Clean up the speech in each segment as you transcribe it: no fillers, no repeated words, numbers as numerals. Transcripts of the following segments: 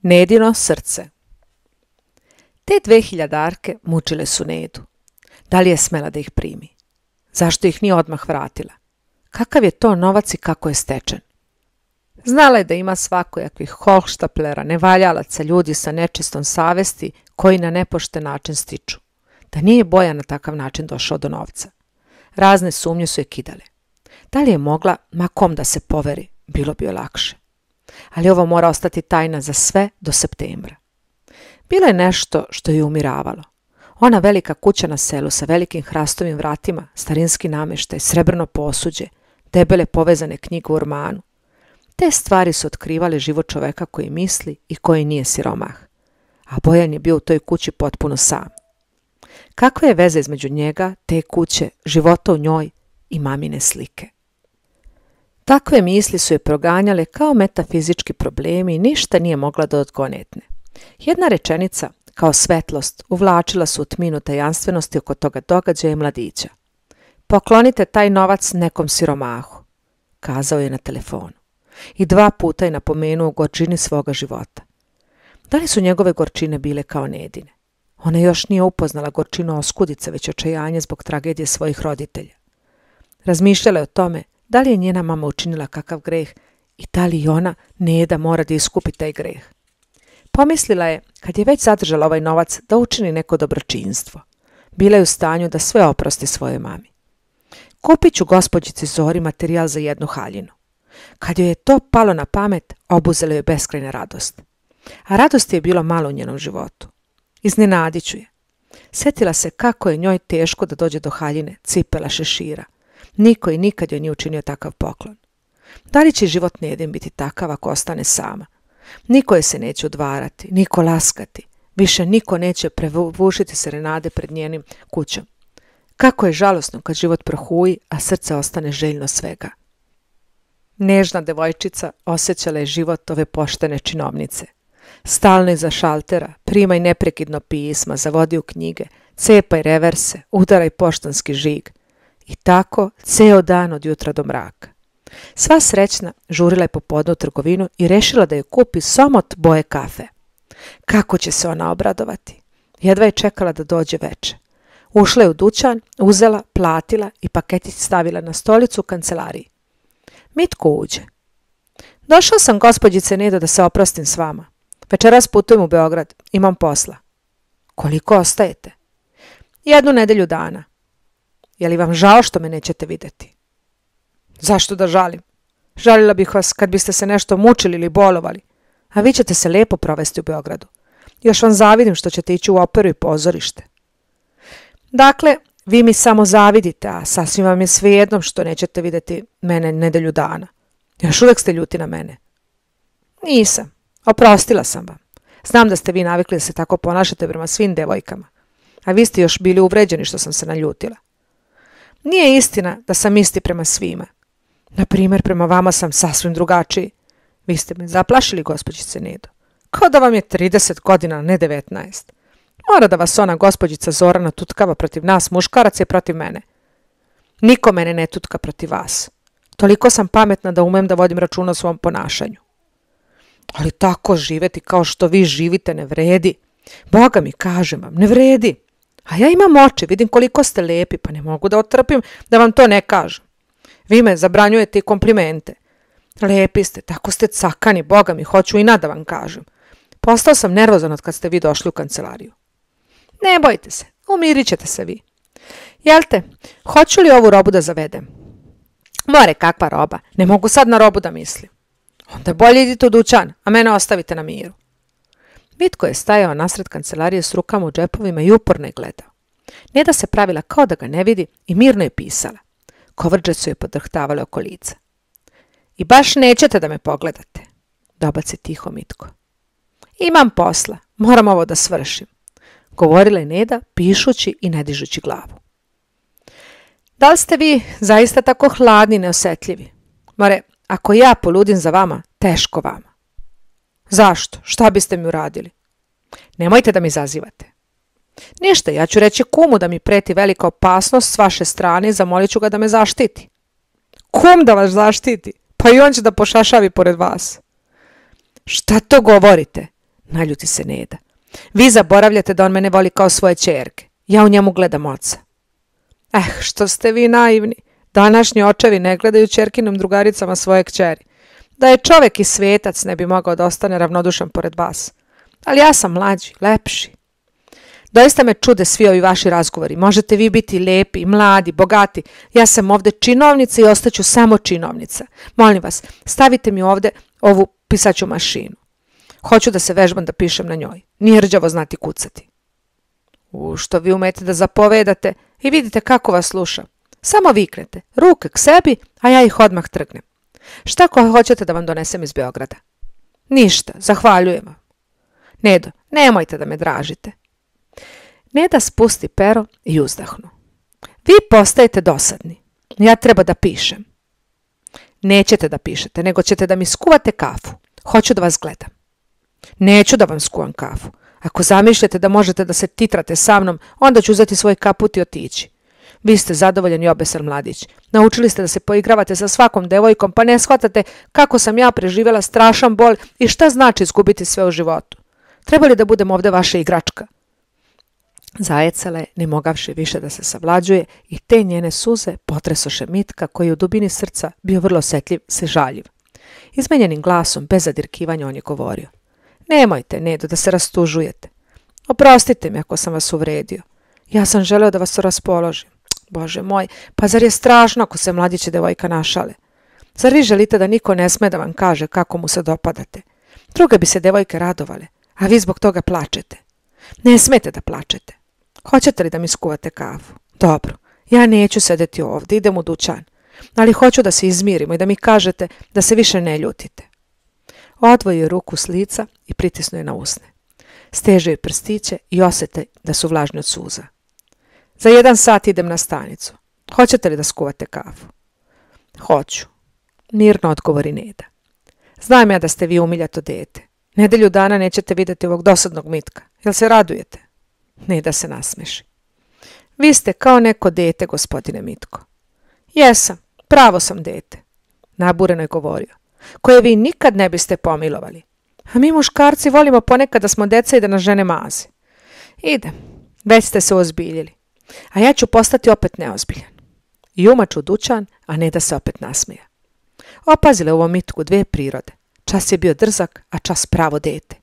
Nedino srce. Te 2000-arke mučile su Nedu. Da li je smela da ih primi? Zašto ih nije odmah vratila? Kakav je to novac i kako je stečen? Znala je da ima svakojakvih hohštaplera, nevaljalaca, ljudi sa nečistom savesti koji na nepošten način stiču. Da nije Bojan na takav način došao do novca. Razne sumnje su je kidale. Da li je mogla ma kom da se poveri, bilo bi joj lakše. Ali ovo mora ostati tajna za sve do septembra. Bilo je nešto što je umiravalo. Ona velika kuća na selu sa velikim hrastovim vratima, starinski namještaj, srebrno posuđe, debele povezane knjige u ormanu. Te stvari su otkrivale život čoveka koji misli i koji nije siromah. A Bojan je bio u toj kući potpuno sam. Kakva je veza između njega, te kuće, života u njoj i mamine slike? Takve misli su je proganjale kao metafizički problemi i ništa nije mogla da odgonetne. Jedna rečenica, kao svetlost, uvlačila su u tminu tajanstvenosti oko toga događaja i mladića. Poklonite taj novac nekom siromahu, kazao je na telefonu. I 2 puta je napomenuo gorčini svoga života. Da li su njegove gorčine bile kao Nedine? Ona još nije upoznala gorčinu oskudice, već očajanje zbog tragedije svojih roditelja. Razmišljala je o tome da li je njena mama učinila kakav greh i da li i ona, Neda, mora da iskupi taj greh. Pomislila je, kad je već zadržala ovaj novac, da učini neko dobročinstvo. Bila je u stanju da sve oprosti svojoj mami. Kupit ću gospođici Zori materijal za jednu haljinu. Kad joj je to palo na pamet, obuzela je beskrajna radost. A radosti je bilo malo u njenom životu. Iznenadit ću je. Sjetila se kako je njoj teško da dođe do haljine, cipela, šešira. Niko i nikad joj nije učinio takav poklon. Da li će život Nedin biti takav ako ostane sama? Niko je se neće udvarati, niko laskati. Više niko neće prevušiti serenade pred njenim kućom. Kako je žalosno kad život prohuji, a srce ostane željno svega. Nežna devojčica osjećala je život ove poštene činovnice. Stalno iza šaltera, primaj neprekidno pisma, zavodi u knjige, cepaj reverse, udaraj poštanski žig. I tako ceo dan od jutra do mraka. Sva srećna žurila je popodne u trgovinu i rešila da je kupi somot boje kafe. Kako će se ona obradovati? Jedva je čekala da dođe veče. Ušla je u dućan, uzela, platila i paketić stavila na stolicu u kancelariji. Mitko uđe. Došao sam, gospođice Nedo, da se oprostim s vama. Večeras putujem u Beograd, imam posla. Koliko ostajete? 1 nedelju dana. Je li vam žao što me nećete vidjeti? Zašto da žalim? Žalila bih vas kad biste se nešto mučili ili bolovali, a vi ćete se lepo provesti u Beogradu. Još vam zavidim što ćete ići u operu i pozorište. Dakle, vi mi samo zavidite, a sasvim vam je svejedno što nećete vidjeti mene nedelju dana. Još uvijek ste ljuti na mene. Nisam. Oprostila sam vam. Znam da ste vi navikli da se tako ponašate prema svim devojkama, a vi ste još bili uvređeni što sam se naljutila. Nije istina da sam isti prema svima. Na primjer, prema vama sam sasvim drugačiji. Vi ste me zaplašili, gospođice Nedo. Kao da vam je 30 godina, a ne 19. Mora da vas ona gospođica Zorana tutkava protiv nas muškaraca i protiv mene. Niko mene ne tutka protiv vas. Toliko sam pametna da umem da vodim računa o svom ponašanju. Ali tako živeti kao što vi živite ne vredi. Boga mi, kažem vam, ne vredi. A ja imam oči, vidim koliko ste lepi, pa ne mogu da otrpim da vam to ne kažem. Vi me zabranjujete i komplimente. Lepi ste, tako ste cakani, Boga mi, hoću i da vam kažem. Postao sam nervozan od kad ste vi došli u kancelariju. Ne bojte se, umirit ćete se vi. Jel te, hoću li ovu robu da zavedem? More, kakva roba, ne mogu sad na robu da mislim. Onda bolje idite u dućan, a mene ostavite na miru. Mitko je stajao nasred kancelarije s rukama u džepovima i uporno je gledao. Neda se pravila kao da ga ne vidi i mirno je pisala. Kovrđe su je podrhtavale oko lica. I baš nećete da me pogledate, dobaci tiho Mitko. Imam posla, moram ovo da svršim, govorila je Neda, pišući i ne dižući glavu. Da li ste vi zaista tako hladni i neosetljivi? More, ako ja poludim za vama, teško vama. Zašto? Šta biste mi uradili? Nemojte da mi zazivate. Ništa, ja ću reći kumu da mi preti velika opasnost s vaše strane i zamolit ću ga da me zaštiti. Kum da vas zaštiti? Pa i on će da pošašavi pored vas. Šta to govorite? Naljuti se Neda. Vi zaboravljate da on mene voli kao svoje ćerke. Ja u njemu gledam oca. Što ste vi naivni. Današnji očevi ne gledaju ćerkinim drugaricama svoje kćeri. Da je čovjek i svetac ne bi mogao da ostane ravnodušan pored vas. Ali ja sam mlađi, lepši. Doista me čude svi ovi vaši razgovori. Možete vi biti lepi, mladi, bogati. Ja sam ovdje činovnica i ostaću samo činovnica. Molim vas, stavite mi ovdje ovu pisaću mašinu. Hoću da se vežbam da pišem na njoj. Nije rđavo znati kucati. Što vi umete da zapovedate i vidite kako vas slušam. Samo viknete, ruke k sebi, a ja ih odmah trgnem. Šta ko hoćete da vam donesem iz Beograda? Ništa, zahvaljujem vam. Nedo, nemojte da me dražite. Neda spusti pero i uzdahnu. Vi postajete dosadni. Ja treba da pišem. Nećete da pišete, nego ćete da mi skuvate kafu. Hoću da vas gledam. Neću da vam skuvam kafu. Ako zamišljate da možete da se titrate sa mnom, onda ću uzeti svoj kaput i otići. Vi ste zadovoljan i obesan mladić. Naučili ste da se poigravate sa svakom devojkom, pa ne shvatate kako sam ja preživjela strašan bol i šta znači izgubiti sve u životu. Treba li da budem ovdje vaša igračka? Zajecala je, ne mogavši više da se savlađuje, i te njene suze potresoše Mitka, koji je u dubini srca bio vrlo osjetljiv, se žaljiv. Izmenjenim glasom, bez zadirkivanja, on je govorio. Nemojte, Nedo, da se rastužujete. Oprostite mi ako sam vas uvredio. Ja sam želeo da vas raspoložim. Bože moj, pa zar je strašno ako se mladić i devojka našale? Zar vi želite da niko ne sme da vam kaže kako mu se dopadate? Druge bi se devojke radovale, a vi zbog toga plačete. Ne smete da plačete. Hoćete li da mi skuvate kafu? Dobro, ja neću sedeti ovdje, idem u dućan. Ali hoću da se izmirimo i da mi kažete da se više ne ljutite. Odvoji je ruku s lica i pritisnu je na usne. Steže je prstiće i osjete da su vlažni od suza. Za 1 sat idem na stanicu. Hoćete li da skuvate kafu? Hoću. Mirno odgovori Neda. Znam ja da ste vi umiljato dete. Nedelju dana nećete vidjeti ovog dosadnog Mitka. Jel se radujete? Neda se nasmeši. Vi ste kao neko dete, gospodine Mitko. Jesam, pravo sam dete, nabureno je govorio, koje vi nikad ne biste pomilovali. A mi muškarci volimo ponekad da smo deca i da nas žene maze. Idem, već ste se ozbiljili, a ja ću postati opet neozbiljan. I umaču u dućan, a Neda se opet nasmija. Opazile u ovom Mitku 2 prirode. Čas je bio drzak, a čas pravo dete.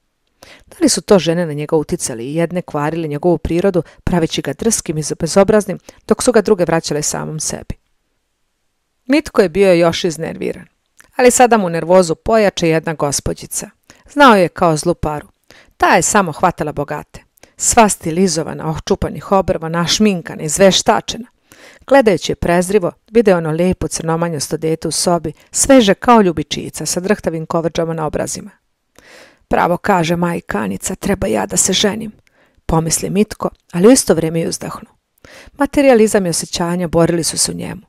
Da li su to žene na njega uticali i jedne kvarile njegovu prirodu, praveći ga drskim i bezobraznim, dok su ga druge vraćale samom sebi? Mitko je bio još iznerviran, ali sada mu nervozu pojače jedna gospođica. Znao je kao zlu paru. Ta je samo hvatala bogate. Sva stilizovana, očupanih obrva, našminkana i zveštačena. Gledajući je prezrivo, video ono lijepo crnomanjasto dete u sobi, sveže kao ljubičica, sa drhtavim kovrđama na obrazima. Pravo kaže majka Anica, treba ja da se ženim, pomisli Mitko, ali u isto vrijeme i uzdahnu. Materializam i osjećanja borili su se u njemu.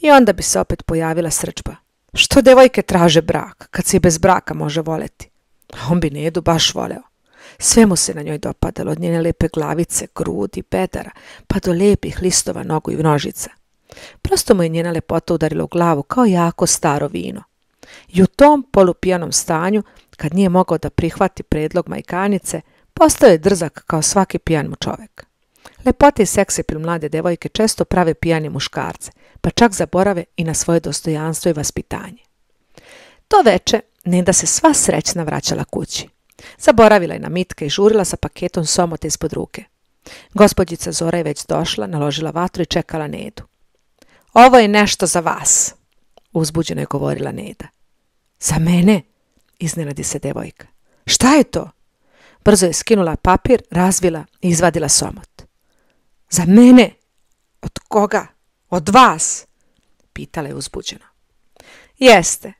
I onda bi se opet pojavila srdžba. Što devojke traže brak, kad se i bez braka može voleti? A on bi Nedu baš voleo. Sve mu se na njoj dopadalo, od njene lijepe glavice, grudi, bedara, pa do lijepih listova nogu i nožica. Prosto mu je njena lepota udarila u glavu kao jako staro vino. I u tom polupijanom stanju, kad nije mogao da prihvati predlog majkanice, postao je drzak kao svaki pijan mu čovjek. Lepote i seksipil mlade devojke često prave pijani muškarce, pa čak zaborave i na svoje dostojanstvo i vaspitanje. To veče Neda se sva srećna vraćala kući. Zaboravila je na Mitka i žurila sa paketom somota ispod ruke. Gospođica Zora je već došla, naložila vatru i čekala Nedu. Ovo je nešto za vas, uzbuđeno je govorila Neda. Za mene? Iznenadi se devojka. Šta je to? Brzo je skinula papir, razvila i izvadila somot. Za mene? Od koga? Od vas? Pitala je uzbuđeno. Jeste.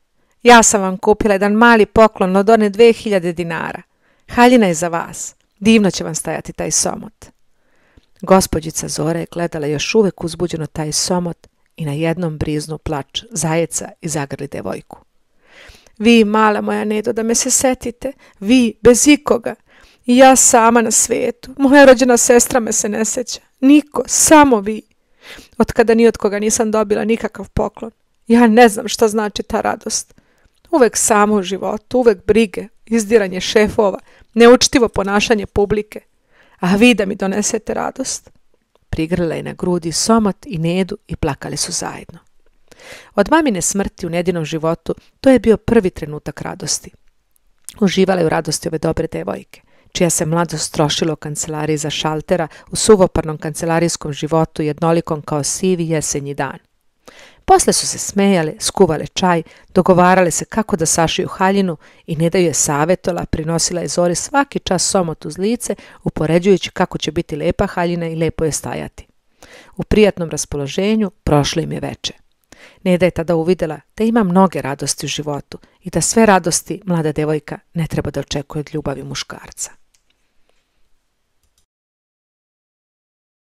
Ja sam vam kupila jedan mali poklon od one 2000 dinara. Haljina je za vas. Divno će vam stajati taj somot. Gospođica Zora je gledala još uvijek uzbuđeno taj somot i na jednom briznu plač zajeca i zagrli devojku. Vi, mala moja Nedo, da me se setite. Vi, bez ikoga. I ja sama na svijetu. Moja rođena sestra me se ne seća. Niko, samo vi. Otkada ni od koga nisam dobila nikakav poklon. Ja ne znam što znači ta radost. Uvek samo u životu, uvek brige, izdiranje šefova, neučtivo ponašanje publike. A vi da mi donesete radost? Prigrlila je na grudi Somot i Nedu i plakali su zajedno. Od mamine smrti u Nedinom životu to je bio prvi trenutak radosti. Uživala je u radosti ove dobre devojke, čija se mladost trošila u kancelariji za šaltera, u suvoparnom kancelarijskom životu jednolikom kao sivi jesenji dan. Posle su se smejale, skuvale čaj, dogovarale se kako da sašiju haljinu i Neda ju je savjetovala, prinosila je Zori svaki čas Somot uz lice, upoređujući kako će biti lepa haljina i lepo je stajati. U prijatnom raspoloženju prošlo im je veče. Neda je tada uvidjela da ima mnoge radosti u životu i da sve radosti mlada devojka ne treba da očekuje od ljubavi muškarca.